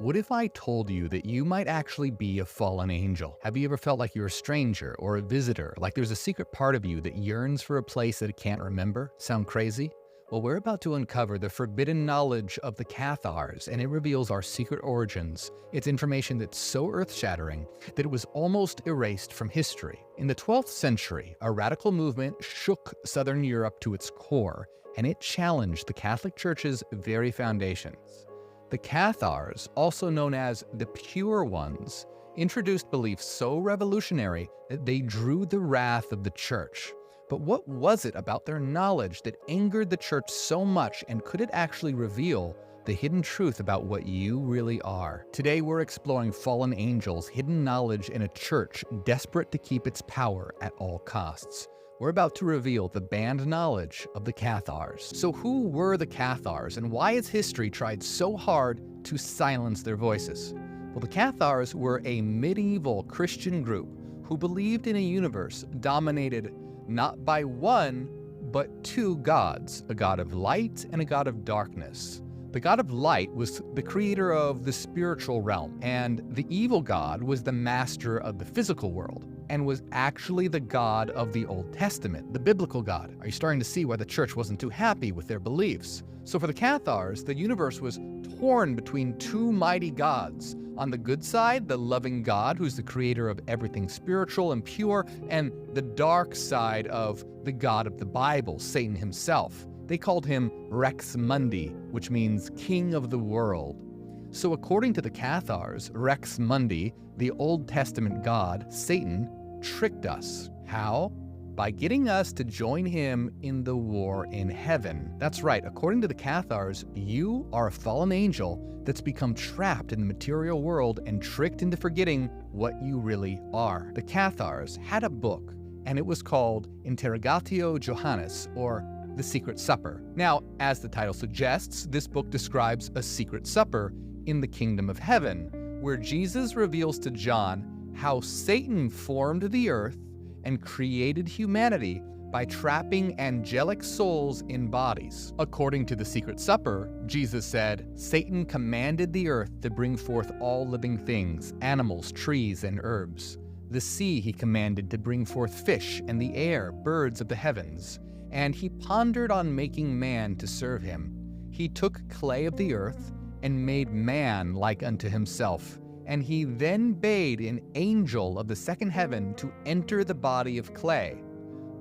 What if I told you that you might actually be a fallen angel? Have you ever felt like you're a stranger or a visitor, like there's a secret part of you that yearns for a place that it can't remember? Sound crazy? Well, we're about to uncover the forbidden knowledge of the Cathars, and it reveals our secret origins. It's information that's so earth-shattering that it was almost erased from history. In the 12th century, a radical movement shook Southern Europe to its core, and it challenged the Catholic Church's very foundations. The Cathars, also known as the Pure Ones, introduced beliefs so revolutionary that they drew the wrath of the Church. But what was it about their knowledge that angered the Church so much, and could it actually reveal the hidden truth about what you really are? Today we're exploring fallen angels' hidden knowledge in a church desperate to keep its power at all costs. We're about to reveal the banned knowledge of the Cathars. So who were the Cathars, and why has history tried so hard to silence their voices? Well, the Cathars were a medieval Christian group who believed in a universe dominated not by one, but two gods, a god of light and a god of darkness. The god of light was the creator of the spiritual realm, and the evil god was the master of the physical world, and was actually the God of the Old Testament, the biblical God. Are you starting to see why the church wasn't too happy with their beliefs? So for the Cathars, the universe was torn between two mighty gods. On the good side, the loving God, who's the creator of everything spiritual and pure, and the dark side of the God of the Bible, Satan himself. They called him Rex Mundi, which means king of the world. So according to the Cathars, Rex Mundi, the Old Testament god, Satan, tricked us. How? By getting us to join him in the war in heaven. That's right, according to the Cathars, you are a fallen angel that's become trapped in the material world and tricked into forgetting what you really are. The Cathars had a book, and it was called Interrogatio Johannes, or The Secret Supper. Now, as the title suggests, this book describes a secret supper in the kingdom of heaven, where Jesus reveals to John how Satan formed the earth and created humanity by trapping angelic souls in bodies. According to the Secret Supper, Jesus said, Satan commanded the earth to bring forth all living things, animals, trees, and herbs. The sea he commanded to bring forth fish, and the air, birds of the heavens. And he pondered on making man to serve him. He took clay of the earth and made man like unto himself. And he then bade an angel of the second heaven to enter the body of clay.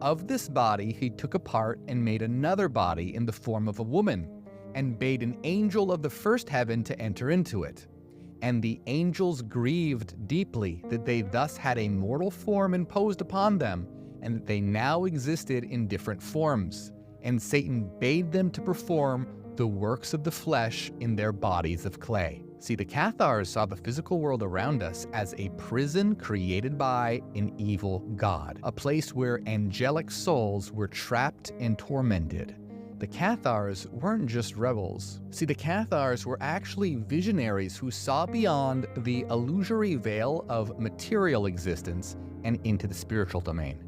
Of this body he took apart and made another body in the form of a woman, and bade an angel of the first heaven to enter into it. And the angels grieved deeply that they thus had a mortal form imposed upon them, and that they now existed in different forms. And Satan bade them to perform the works of the flesh in their bodies of clay. See, the Cathars saw the physical world around us as a prison created by an evil god, a place where angelic souls were trapped and tormented. The Cathars weren't just rebels. See, the Cathars were actually visionaries who saw beyond the illusory veil of material existence and into the spiritual domain.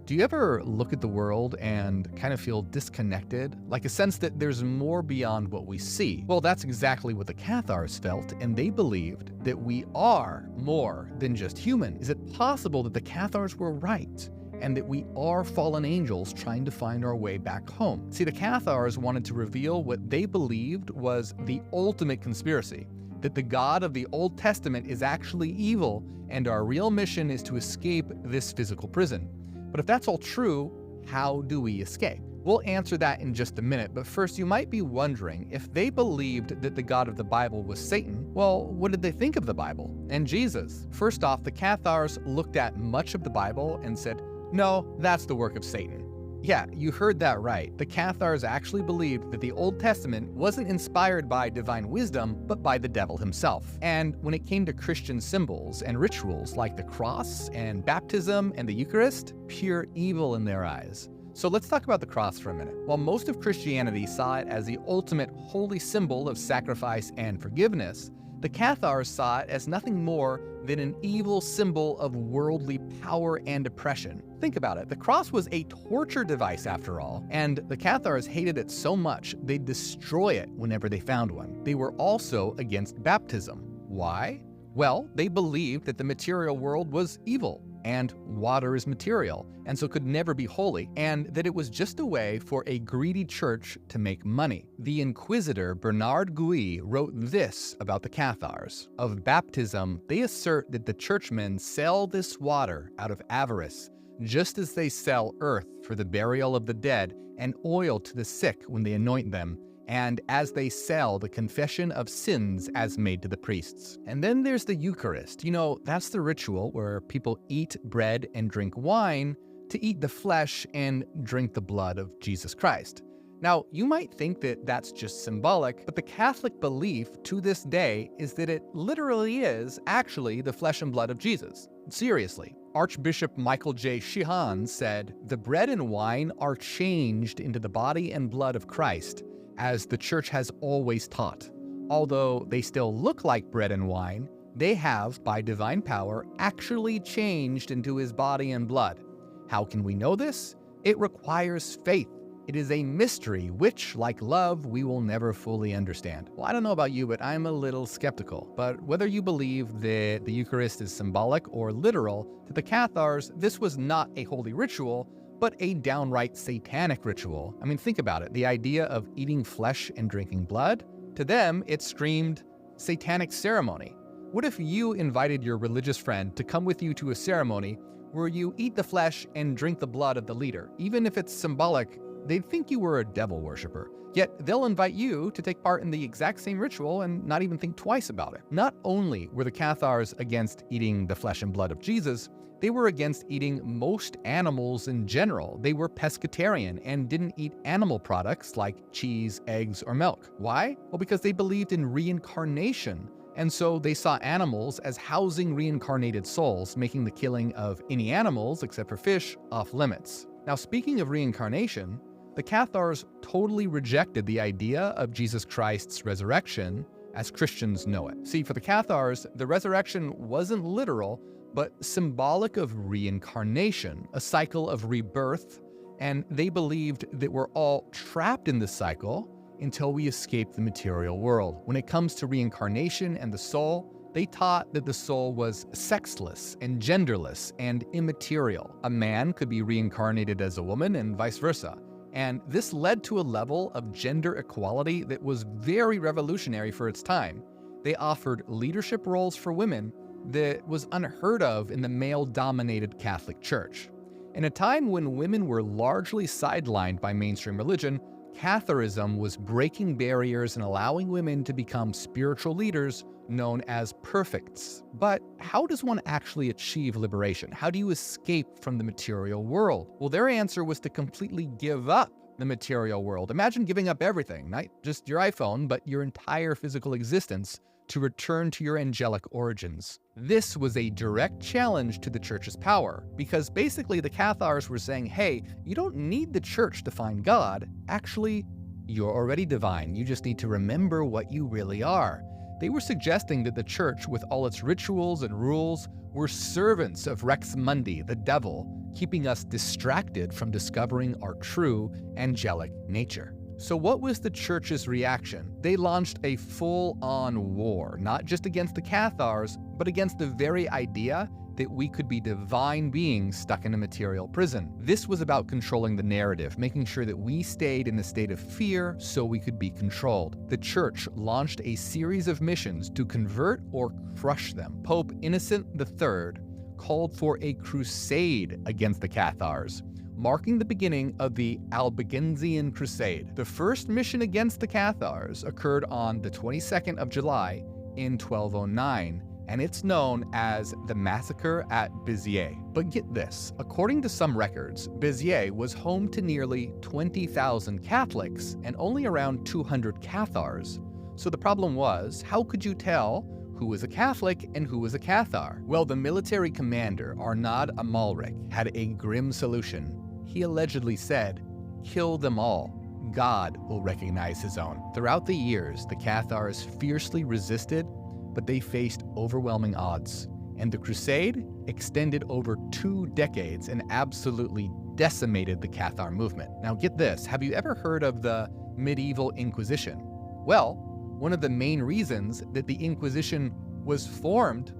Do you ever look at the world and kind of feel disconnected? Like a sense that there's more beyond what we see? Well, that's exactly what the Cathars felt, and they believed that we are more than just human. Is it possible that the Cathars were right, and that we are fallen angels trying to find our way back home? See, the Cathars wanted to reveal what they believed was the ultimate conspiracy, that the God of the Old Testament is actually evil, and our real mission is to escape this physical prison. But if that's all true, how do we escape? We'll answer that in just a minute, but first you might be wondering, if they believed that the God of the Bible was Satan, well, what did they think of the Bible and Jesus? First off, the Cathars looked at much of the Bible and said, no, that's the work of Satan. Yeah, you heard that right. The Cathars actually believed that the Old Testament wasn't inspired by divine wisdom, but by the devil himself. And when it came to Christian symbols and rituals like the cross and baptism and the Eucharist, pure evil in their eyes. So let's talk about the cross for a minute. While most of Christianity saw it as the ultimate holy symbol of sacrifice and forgiveness, the Cathars saw it as nothing more than an evil symbol of worldly power and oppression. Think about it. The cross was a torture device after all, and the Cathars hated it so much they'd destroy it whenever they found one. They were also against baptism. Why? Well, they believed that the material world was evil, and water is material, and so could never be holy, and that it was just a way for a greedy church to make money. The inquisitor Bernard Gui wrote this about the Cathars. Of baptism, they assert that the churchmen sell this water out of avarice, just as they sell earth for the burial of the dead and oil to the sick when they anoint them, and as they sell the confession of sins as made to the priests. And then there's the Eucharist. That's the ritual where people eat bread and drink wine to eat the flesh and drink the blood of Jesus Christ. Now, you might think that that's just symbolic, but the Catholic belief to this day is that it literally is actually the flesh and blood of Jesus. Seriously. Archbishop Michael J. Sheehan said, "The bread and wine are changed into the body and blood of Christ, as the Church has always taught. Although they still look like bread and wine, they have, by divine power, actually changed into his body and blood. How can we know this? It requires faith. It is a mystery which, like love, we will never fully understand." Well, I don't know about you, but I'm a little skeptical. But whether you believe that the Eucharist is symbolic or literal, to the Cathars, this was not a holy ritual, but a downright satanic ritual. I mean, think about it. The idea of eating flesh and drinking blood, to them, it screamed satanic ceremony. What if you invited your religious friend to come with you to a ceremony where you eat the flesh and drink the blood of the leader? Even if it's symbolic, they'd think you were a devil worshiper. Yet they'll invite you to take part in the exact same ritual and not even think twice about it. Not only were the Cathars against eating the flesh and blood of Jesus, they were against eating most animals in general. They were pescatarian and didn't eat animal products like cheese, eggs, or milk. Why? Well, because they believed in reincarnation. And so they saw animals as housing reincarnated souls, making the killing of any animals, except for fish, off limits. Now, speaking of reincarnation, the Cathars totally rejected the idea of Jesus Christ's resurrection as Christians know it. See, for the Cathars, the resurrection wasn't literal, but symbolic of reincarnation, a cycle of rebirth, and they believed that we're all trapped in this cycle until we escape the material world. When it comes to reincarnation and the soul, they taught that the soul was sexless and genderless and immaterial. A man could be reincarnated as a woman and vice versa. And this led to a level of gender equality that was very revolutionary for its time. They offered leadership roles for women that was unheard of in the male-dominated Catholic Church. In a time when women were largely sidelined by mainstream religion, Catharism was breaking barriers and allowing women to become spiritual leaders known as perfects. But how does one actually achieve liberation? How do you escape from the material world? Well, their answer was to completely give up the material world. Imagine giving up everything, not just your iPhone, but your entire physical existence, to return to your angelic origins. This was a direct challenge to the church's power, because basically the Cathars were saying, hey, you don't need the church to find God. Actually, you're already divine. You just need to remember what you really are. They were suggesting that the church, with all its rituals and rules, were servants of Rex Mundi, the devil, keeping us distracted from discovering our true angelic nature. So what was the church's reaction? They launched a full-on war, not just against the Cathars, but against the very idea that we could be divine beings stuck in a material prison. This was about controlling the narrative, making sure that we stayed in a state of fear so we could be controlled. The church launched a series of missions to convert or crush them. Pope Innocent III called for a crusade against the Cathars, marking the beginning of the Albigensian Crusade. The first mission against the Cathars occurred on the 22nd of July in 1209, and it's known as the Massacre at Béziers. But get this, according to some records, Béziers was home to nearly 20,000 Catholics and only around 200 Cathars. So the problem was, how could you tell who was a Catholic and who was a Cathar? Well, the military commander, Arnaud Amalric, had a grim solution. He allegedly said, "Kill them all. God will recognize his own." Throughout the years, the Cathars fiercely resisted, but they faced overwhelming odds. And the crusade extended over 2 decades and absolutely decimated the Cathar movement. Now get this, have you ever heard of the medieval Inquisition? Well, one of the main reasons that the Inquisition was formed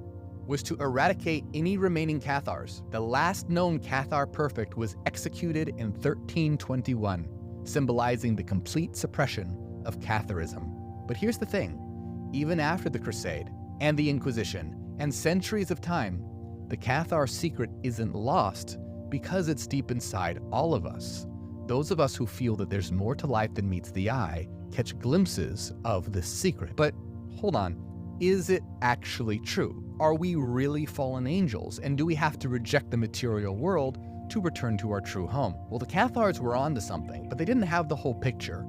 was to eradicate any remaining Cathars. The last known Cathar perfect was executed in 1321, symbolizing the complete suppression of Catharism. But here's the thing, even after the Crusade and the Inquisition and centuries of time, the Cathar secret isn't lost because it's deep inside all of us. Those of us who feel that there's more to life than meets the eye catch glimpses of this secret. But hold on, is it actually true? Are we really fallen angels? And do we have to reject the material world to return to our true home? Well, the Cathars were onto something, but they didn't have the whole picture.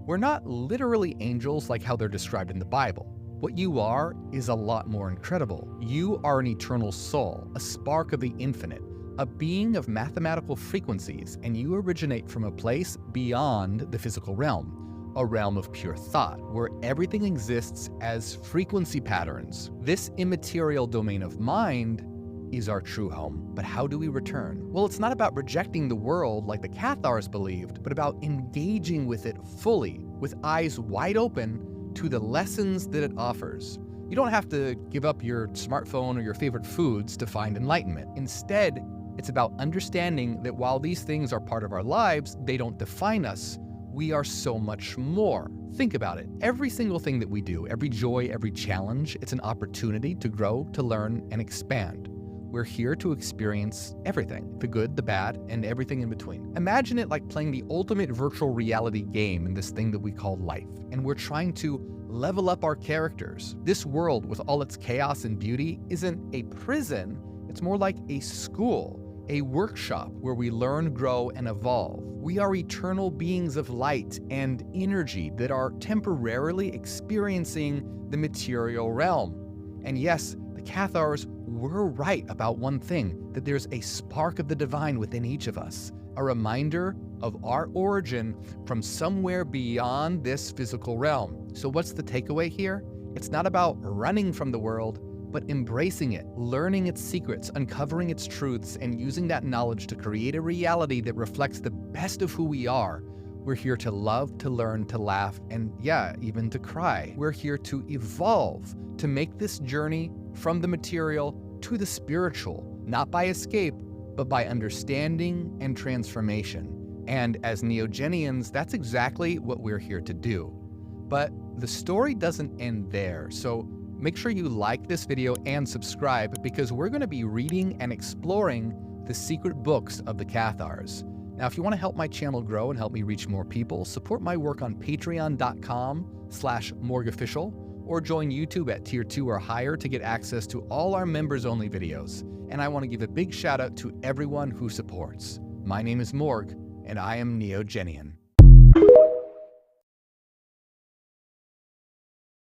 We're not literally angels like how they're described in the Bible. What you are is a lot more incredible. You are an eternal soul, a spark of the infinite, a being of mathematical frequencies, and you originate from a place beyond the physical realm. A realm of pure thought, where everything exists as frequency patterns. This immaterial domain of mind is our true home. But how do we return? Well, it's not about rejecting the world like the Cathars believed, but about engaging with it fully, with eyes wide open to the lessons that it offers. You don't have to give up your smartphone or your favorite foods to find enlightenment. Instead, it's about understanding that while these things are part of our lives, they don't define us. We are so much more. Think about it. Every single thing that we do, every joy, every challenge, it's an opportunity to grow, to learn, and expand. We're here to experience everything, the good, the bad, and everything in between. Imagine it like playing the ultimate virtual reality game in this thing that we call life, and we're trying to level up our characters. This world, with all its chaos and beauty, isn't a prison, it's more like a school, a workshop where we learn, grow, and evolve. We are eternal beings of light and energy that are temporarily experiencing the material realm. And yes, the Cathars were right about one thing, that there's a spark of the divine within each of us, a reminder of our origin from somewhere beyond this physical realm. So what's the takeaway here? It's not about running from the world, but embracing it, learning its secrets, uncovering its truths, and using that knowledge to create a reality that reflects the best of who we are. We're here to love, to learn, to laugh, and yeah, even to cry. We're here to evolve, to make this journey from the material to the spiritual, not by escape, but by understanding and transformation. And as Neogenians, that's exactly what we're here to do. But the story doesn't end there, so make sure you like this video and subscribe, because we're going to be reading and exploring the secret books of the Cathars. Now, if you want to help my channel grow and help me reach more people, support my work on patreon.com/morgofficial, or join YouTube at tier 2 or higher to get access to all our members-only videos. And I want to give a big shout out to everyone who supports. My name is Morg, and I am Neogenian.